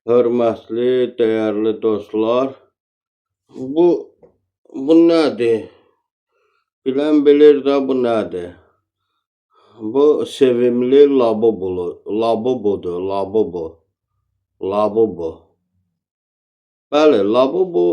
Hörmətli, dəyərli dostlar, bu bu nədir? Bilən bilir də bu nədir? Bu sevimli Labubudur, Labubu. Bəli, Labubu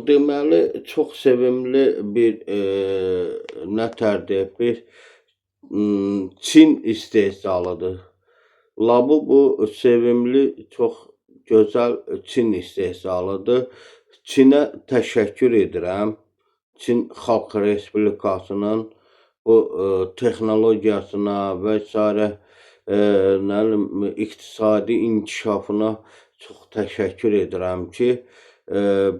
deməli çox sevimli bir nətərdir, bir Çin istehsalıdır. Labubu sevimli, çox gözəl Çin istehsalıdır. Çinə təşəkkür edirəm. Çin Xalq Respublikasının bu texnologiyasına və s. İqtisadi inkişafına çox təşəkkür edirəm ki,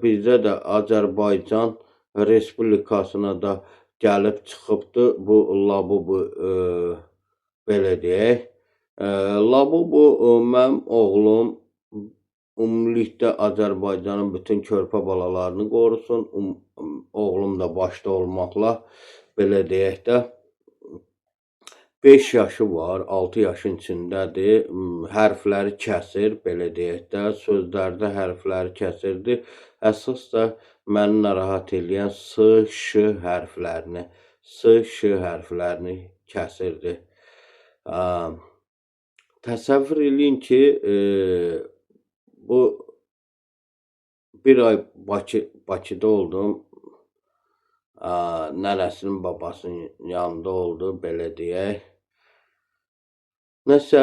bizdə də Azərbaycan Respublikasına da gəlib çıxıbdır bu Labubu, belə deyək. Labubu mənim oğlum, ümumilikdə Azərbaycanın bütün körpə balalarını qorusun. Oğlum da başda olmaqla, belə deyək də, 5 yaşı var, 6 yaşın içindədir. Hərfləri kəsir, belə deyək də, sözlərdə hərfləri kəsirdi. Əsas da məni narahat eləyən S, Ş hərflərini kəsirdi. Təsəvvür eləyin ki, bu bir ay Bakıda oldum. Nənəsinin, babasının yanında oldu, belə deyək. Nəsə,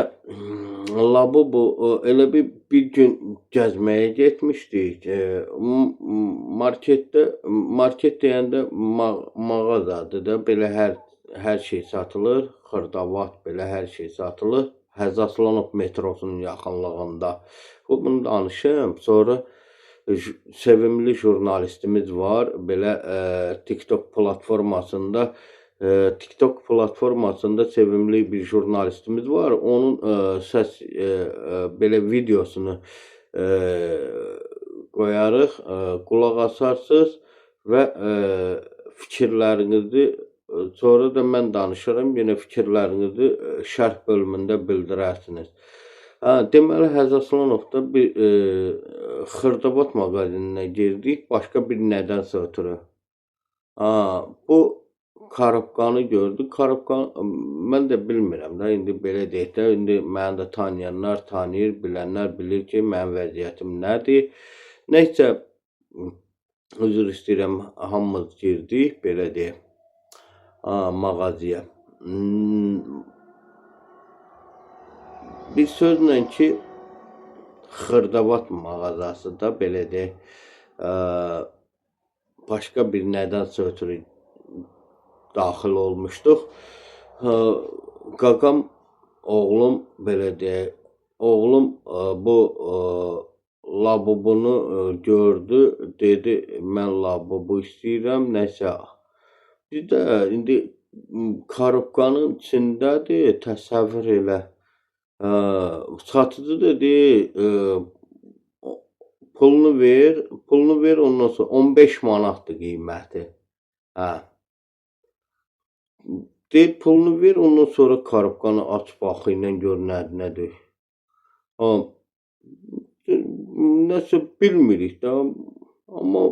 Labubu elə bir gün gəzməyə getmişdik. Market deyəndə mağazadır da, belə hər şey satılır. Xırdavat, belə hər şey satılır. Həzaslanov metrosunun yaxınlığında. Bunu danışım. Sonra sevimli jurnalistimiz var. Belə TikTok platformasında sevimli bir jurnalistimiz var. Onun səs belə videosunu qoyarıq, qulaq asarsınız və fikirlərinizi, sonra da mən danışıram, yenə fikirlərinizi şərh bölümündə bildirərsiniz. Deməli, Həzasłanovda bir xırdavat mağazininə girdik, başqa bir nədənsə ötürü. Bu karobkanı gördük. Karobkanı mən də bilmirəm də, indi belə deyək də, indi məni də tanıyanlar tanıyır, bilənlər bilir ki, mənim vəziyyətim nədir. Nəysə, üzr istəyirəm, hamımız girdik, belə deyək, mağazaya. Bir sözlə ki, xırdavat mağazası da, belə deyək, başqa bir nədənsə ötürü daxil olmuşduq. Qaqam, oğlum, belə deyək, oğlum bu Labubunu gördü, dedi, mən Labubu istəyirəm, nəsə. Bir də indi karobkanın içindədir, təsəvvür elə. Satıcı dedi, pulunu ver, ondan sonra 15 manatdır qiyməti. Deyir, pulunu ver, ondan sonra karobkanı aç, baxıyla gör nədir. Nəsə bilmirik də, amma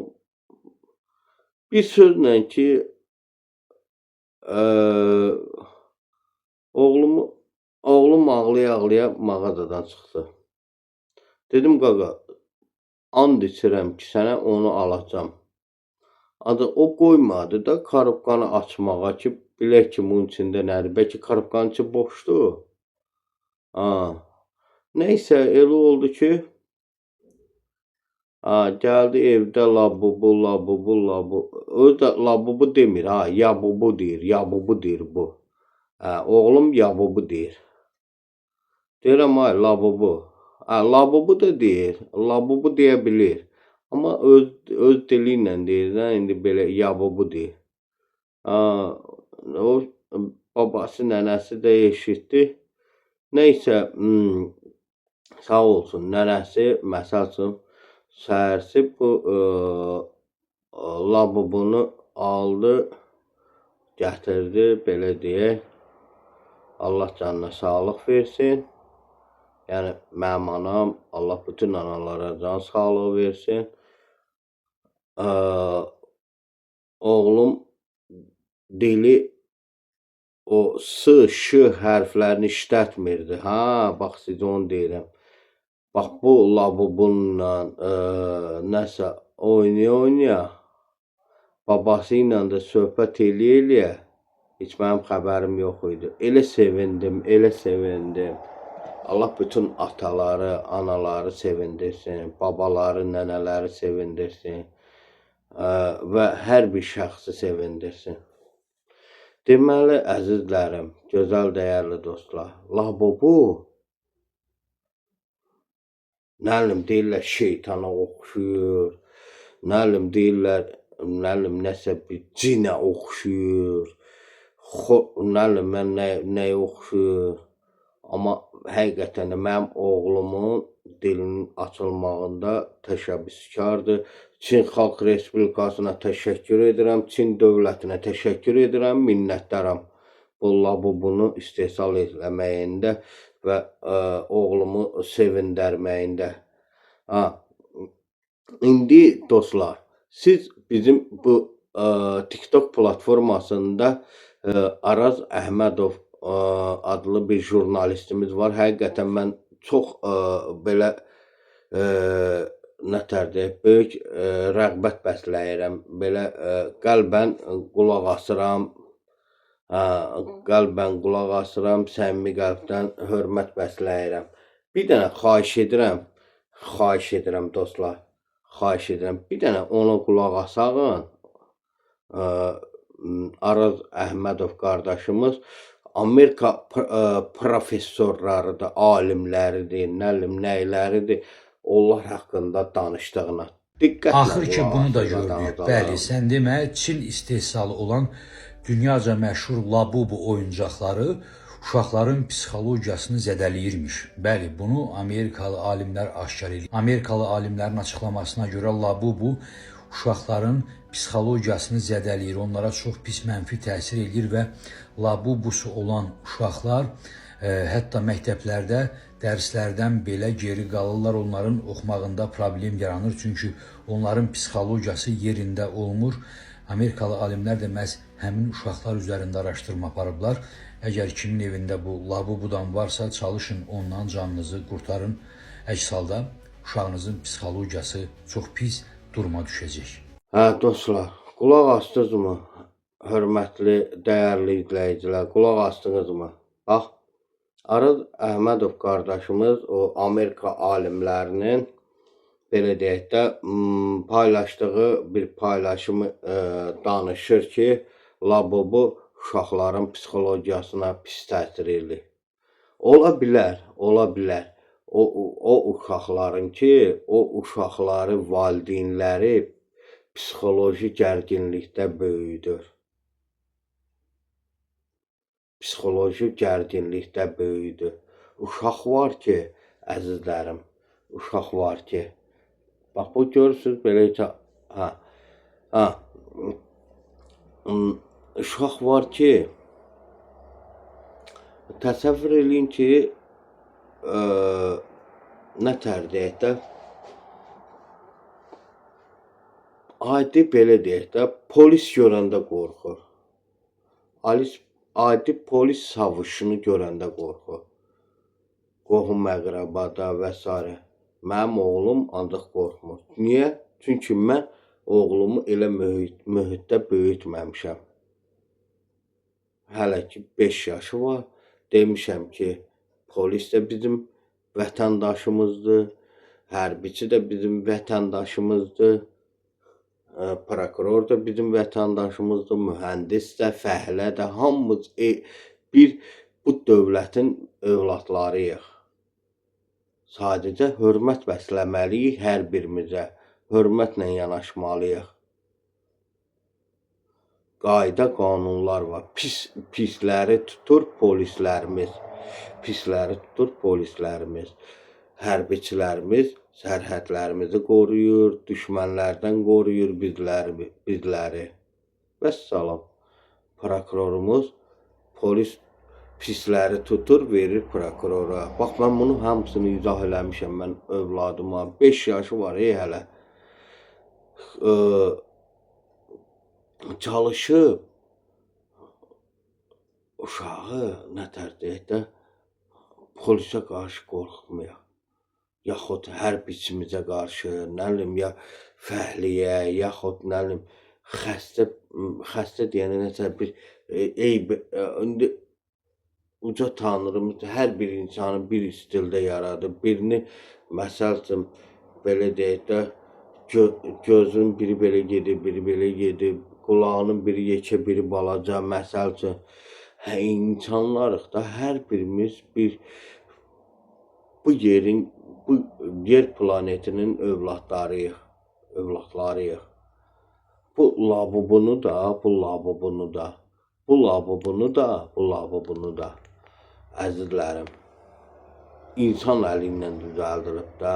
bir sözlə ki, oğlum ağlaya-ağlaya mağazadan çıxdı. Dedim, qaqa, and içirəm ki, sənə onu alacam. Ancaq o qoymadı da karobkanı açmağa ki, bilək ki, bunun içində nədir. Bəlkə karobkanın içi boşdur. Nəysə, elə oldu ki, gəldi evdə Labubu. Özü də Labubu demir, Yabubu deyir bu. Oğlum Yabubu deyir. Deyirəm, Labubu. Labubu da deyir, Labubu deyə bilir. Amma öz dili ilə deyir, indi belə Yabubu deyir. O babası, nənəsi də eşitdi. Nəysə, sağ olsun, nənəsi, məsəl üçün, səhərsi bu Labubunu aldı, gətirdi, belə deyək. Allah canına sağlıq versin. Yəni mənim anam, Allah bütün analara can sağlığı versin. Oğlum dili o s, ş hərflərini işlətmirdi. Bax sizə onu deyirəm. Bax bu bununla nəsə oynaya-oynaya, babası ilə də söhbət eləyə-eləyə, heç mənim xəbərim yox idi. Elə sevindim, elə sevindim. Allah bütün ataları, anaları sevindirsin, babaları, nənələri sevindirsin və hər bir şəxsi sevindirsin. Deməli, əzizlərim, gözəl, dəyərli dostlar, Labubu, nə bilim deyirlər, şeytana oxşuyur, nə bilim deyirlər, nə bilim nəsə bir cinə oxşuyur, nə bilim mən nəyə oxşuyur. Amma həqiqətən də mənim oğlumun dilinin açılmağında təşəbbüskardır. Çin Xalq Respublikasına təşəkkür edirəm, Çin dövlətinə təşəkkür edirəm, minnətdaram. Bu Labubunu istehsal etməyində və oğlumu sevindərməyində. İndi dostlar, siz bizim bu TikTok platformasında Araz Əhmədov adlı bir jurnalistimiz var. Həqiqətən mən çox belə nətərdir, böyük rəğbət bəsləyirəm. Belə qəlbən qulaq asıram, səmimi qəlbdən hörmət bəsləyirəm. Bir dənə xahiş edirəm dostlar, bir dənə ona qulaq asağın. Araz Əhmədov qardaşımız Amerika professorlarıdır, alimləridir, nəyləridir, onlar haqqında danışdığına diqqətlə Axır ki, bunu da gördük. Bəli, sən demə, Çin istehsalı olan dünyaca məşhur Labubu oyuncaqları uşaqların psixologiyasını zədələyirmiş. Bəli, bunu Amerikalı alimlər aşkar edir. Amerikalı alimlərin açıqlamasına görə Labubu uşaqların psixologiyasını zədələyir, onlara çox pis mənfi təsir edir və Labubusu olan uşaqlar hətta məktəblərdə dərslərdən belə geri qalırlar, onların oxumağında problem yaranır, çünki onların psixologiyası yerində olmur. Amerikalı alimlər də məhz həmin uşaqlar üzərində araşdırma aparıblar. Əgər kimin evində bu Labubudan varsa, çalışın ondan canınızı qurtarın. Əks halda uşağınızın psixologiyası çox pis duruma düşəcək. Dostlar, qulaq astınızmı? Hörmətli, dəyərli izləyicilər, qulaq astınızmı? Bax, Araz Əhmədov qardaşımız o Amerika alimlərinin belə deyək də paylaşdığı bir paylaşımı danışır ki, Labubu uşaqların psixologiyasına pis təsir edir. Ola bilər. O uşaqların ki, o uşaqları valideynləri psixoloji gərginlikdə böyüdür. Uşaq var ki, əzizlərim, bax bu görürsünüz belə uşaq var ki, təsəvvür eləyin ki, nətər deyək də, adi belə deyək də, polis görəndə qorxur. Adi polis savuşunu görəndə qorxur. Qohum əqrəbada və s. Mənim oğlum ancaq qorxmur. Niyə? Çünki mən oğlumu elə mühitdə böyütməmişəm. Hələ ki 5 yaşı var. Demişəm ki, polis də bizim vətəndaşımızdır, hərbiçi də bizim vətəndaşımızdır, prokuror da bizim vətəndaşımızdır, mühəndis də, fəhlə də, hamımız bu dövlətin övladlarıyıq. Sadəcə hörmət bəsləməliyik hər birimizə, hörmətlə yanaşmalıyıq. Qayda, qanunlar var. Pisləri tutur polislərimiz, hərbiçilərimiz sərhədlərimizi qoruyur, düşmənlərdən qoruyur bizləri. Vəssalam. Prokurorumuz, polis pisləri tutur, verir prokurora. Bax, mən bunu hamısını izah eləmişəm mən övladıma. 5 yaşı var hələ. Çalışıb uşağı nətər deyək də polisə qarşı qorxutmayaq. Yaxud hərbiçimizə qarşı, nə bilim, ya fəhliyə, yaxud nə bilim, xəstə deyənə nəsə bir eyb, indi uca tanrımız hər bir insanı bir stildə yaradır. Birini, məsəl üçün, belə deyək də, gözün biri belə gedib, biri belə gedib, qulağının biri yekə, biri balaca, məsəl üçün, insanlarıq da hər birimiz bir bu yer planetinin övladlarıyıq. Bu labubunu da, bu labubunu da, bu labubunu da, bu labubunu da. Əzizlərim, insan əli ilə düzəldilib də,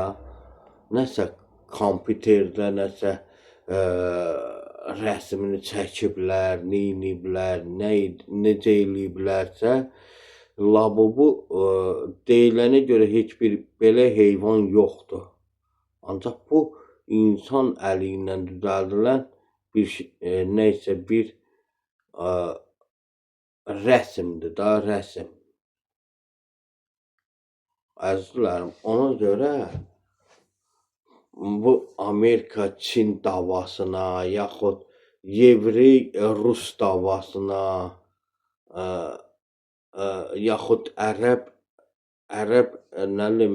nəsə kompüterdə, nəsə rəsmini çəkiblər, neyniblər, necə eləyiblərsə, labubu deyilənə görə heç bir belə heyvan yoxdur. Ancaq bu insan əli ilə düzəldilən bir neysə bir rəsmdir da, rəsm. Əzizlərim, ona görə bu Amerika-Çin davasına, yaxud Yevrey-Rus davasına, yaxud ərəb, nə bilim,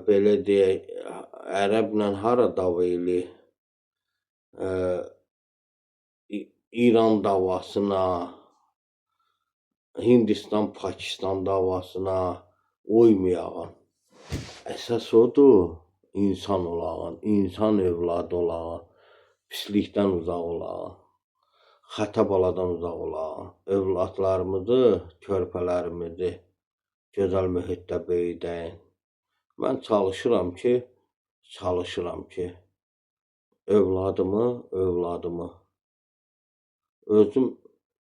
belə deyək, ərəblə hara dava eləyir? İran davasına, Hindistan-Pakistan davasına uymayağın. Əsas odur, insan olağın, insan övladı olağın, pislikdən uzaq olağın, xəta baladan uzaq olağın, övladlarımızı, körpələrimizi gözəl mühitdə böyüdəyin. Mən çalışıram ki, övladımı özüm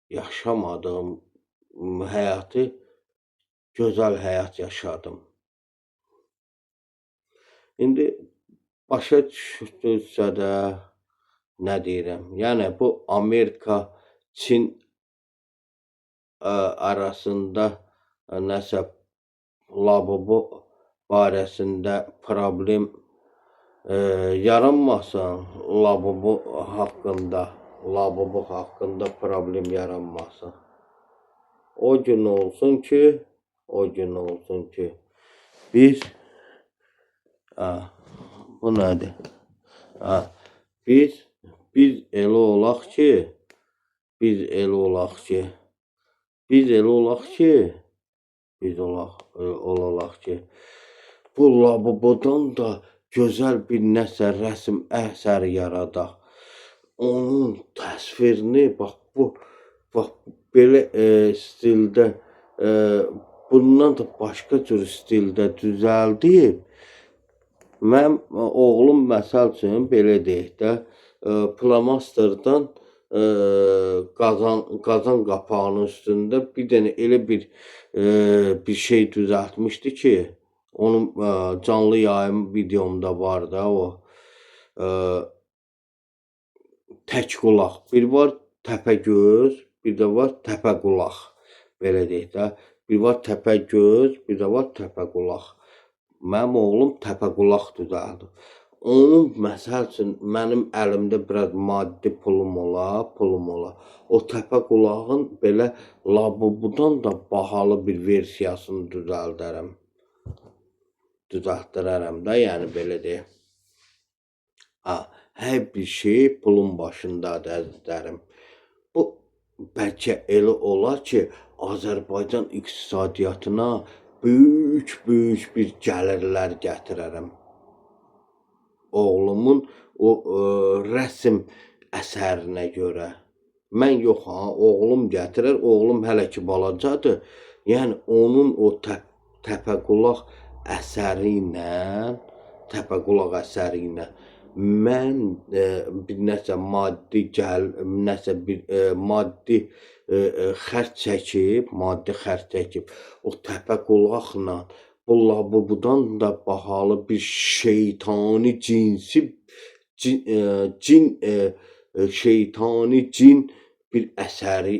yaşamadığım həyatı gözəl həyat yaşadım. İndi başa düşdünüzsə də nə deyirəm? Yəni bu Amerika-Çin arasında nəsə labubu barəsində problem yaranmasın, labubu haqqında problem yaranmasın. O gün olsun ki, biz bu nədir? Biz elə olaq ki, bu labubudan da gözəl bir nəsə rəsm əsər yaradaq. Onun təsvirini bax belə stildə, bundan da başqa cür stildə düzəldib. Mənim oğlum məsəl üçün belə deyək də, plamasterdan qazan qapağının üstündə bir dənə elə bir şey düzəltmişdi ki, onun canlı yayım videomda var da o tək qulaq. Bir var təpəgöz, bir də var təpəqulaq. Belə deyək də, bir var təpəgöz, bir də var təpəqulaq. Mənim oğlum təpəqulaq düzəldi. Onun məsəl üçün mənim əlimdə biraz maddi pulum ola. O təpəqulağın belə labubudan da bahalı bir versiyasını düzəltdirərəm də, yəni belə deyək. Hər bir şey pulun başındadır, əzizlərim. Bu bəlkə elə olar ki, Azərbaycan iqtisadiyyatına böyük bir gəlirlər gətirərəm. Oğlumun o rəsm əsərinə görə. Mən yox, oğlum gətirər, oğlum hələ ki balacadır. Yəni onun o təpəqulaq əsəri ilə mən bir nəsə maddi nəsə bir maddi xərc çəkib, o təpə qulaqla bu labubudan da bahalı bir şeytani cin bir əsəri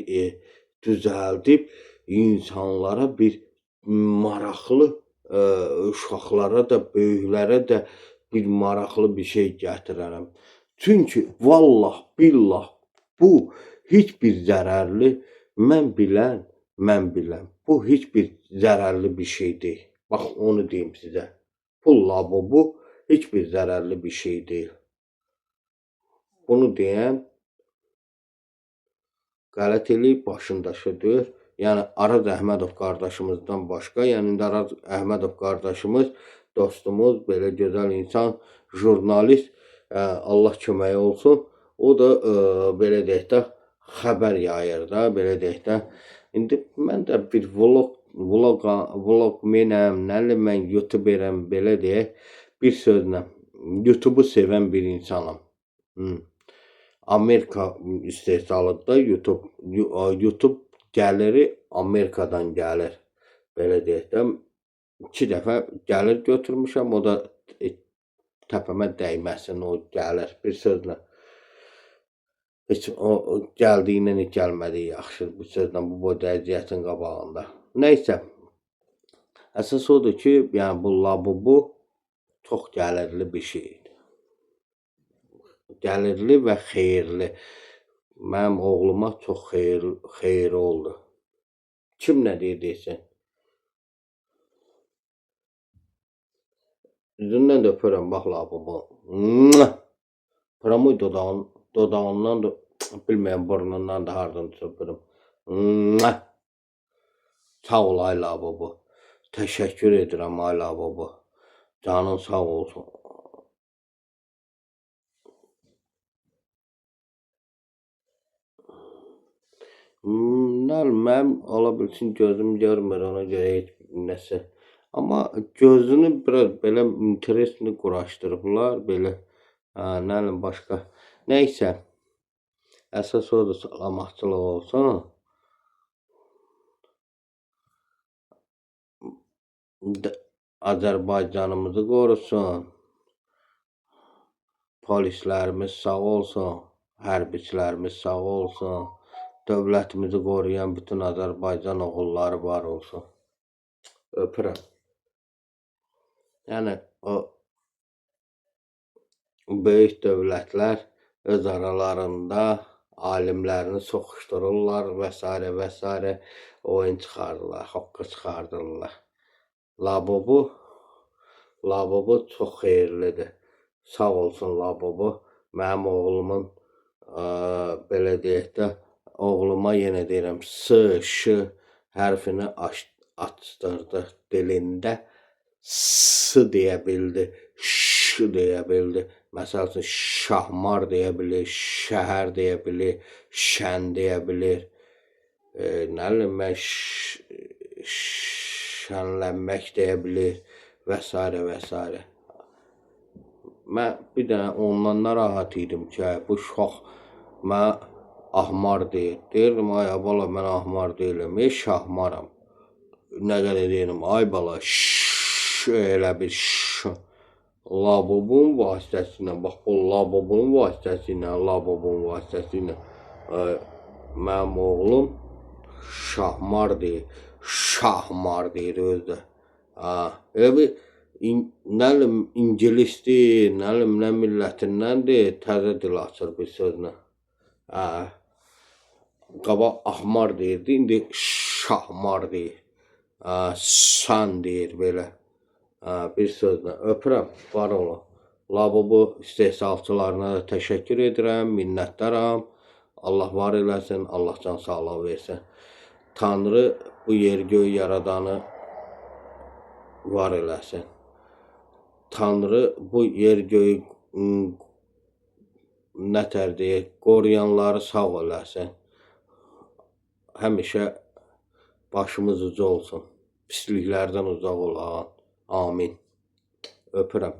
düzəldib insanlara bir maraqlı uşaqlara da, böyüklərə də bir maraqlı bir şey gətirərəm. Çünki vallah, billah bu heç bir zərərli, mən bilən, bu heç bir zərərli bir şey deyil. Bax, onu deyim sizə. Bu labubu heç bir zərərli bir şey deyil. Bunu deyən qələt eləyib, başını daşıdır. Yəni Araz Əhmədov qardaşımızdan başqa, yəni indi Araz Əhmədov qardaşımız, dostumuz, belə gözəl insan, jurnalist, Allah köməyi olsun. O da belə deyək də xəbər yayır da, belə deyək də. İndi mən də bir vlog mənəm, nəli mən youtuberəm, belə deyək, bir sözlə YouTube'u sevən bir insanam. Amerika istehsalıdır YouTube gəliri Amerikadan gəlir. Belə deyək də 2 dəfə gəlir götürmüşəm, o da təpəmə dəyməsin, o gəlir bir sözlə. Heç o gəldiyinə heç gəlmədiyi yaxşı, bir sözlə bu boyda əziyyətin qabağında. Nəysə, əsas odur ki, yəni bu labubu çox gəlirli bir şeydir. Gəlirli və xeyirli. Mənim oğluma çox xeyri oldu. Kim nə deyir desin. Üzündən də öpürəm, bax labubu. Pıramoy dodağından da, bilməyəm, burnundan da hardan öpürüm. Sağ ol ay labubu. Təşəkkür edirəm ay labubu. Canın sağ olsun. Mənim ola bilsin gözüm görmür, ona görə heç nəsə. Amma gözünü biraz belə interesli quraşdırıblar, belə, nəlim başqa. Nəysə, əsas odur, salamatçılıq olsun. Azərbaycanımızı qorusun. Polislərimiz sağ olsun, hərbiçilərimiz sağ olsun. Dövlətimizi qoruyan bütün Azərbaycan oğulları var olsun. Öpürəm. Yəni, o böyük dövlətlər öz aralarında alimlərini soxuşdururlar və s. oyun çıxardırlar, hoqqa çıxardırlar. Labubu çox xeyirlidir. Sağ olsun labubu. Mənim oğlumun, belə deyək də, oğluma yenə deyirəm, S, hərfini açdırdı dilində, S deyə bildi, Ş deyə bildi. Məsəl üçün, şahmar deyə bilir, şəhər deyə bilir, şən deyə bilir. Nə bilim mən, şənlənmək deyə bilir və s. Mən bir dənə ondan narahat idim ki, bu uşaq mən ahmar deyir. Deyirdim, ay bala, mən ahmar deyiləm, şahmaram. Nə qədər deyirəm, ay bala, elə bir labubun vasitəsilə, bax bu labubun vasitəsilə mənim oğlum şahmar deyir, şahmar deyir özdə. Elə bir, nəlim ingilisdir, nəlim nə millətindəndir, təzə dil açır bir sözlə. Qabaq ahmar deyirdi, indi şahmar deyir. San deyir belə. Bir sözlə öpürəm, var olun. Labubu istehsalçılarına da təşəkkür edirəm, minnətdaram. Allah var eləsin, Allah can sağlıq versin. Tanrı bu yer göy yaradanı var eləsin. Tanrı bu yer göy nətər deyək, qoruyanları sağ eləsin. Həmişə başımız uca olsun. Pisliklərdən uzaq olaq. Amin. Öpürəm.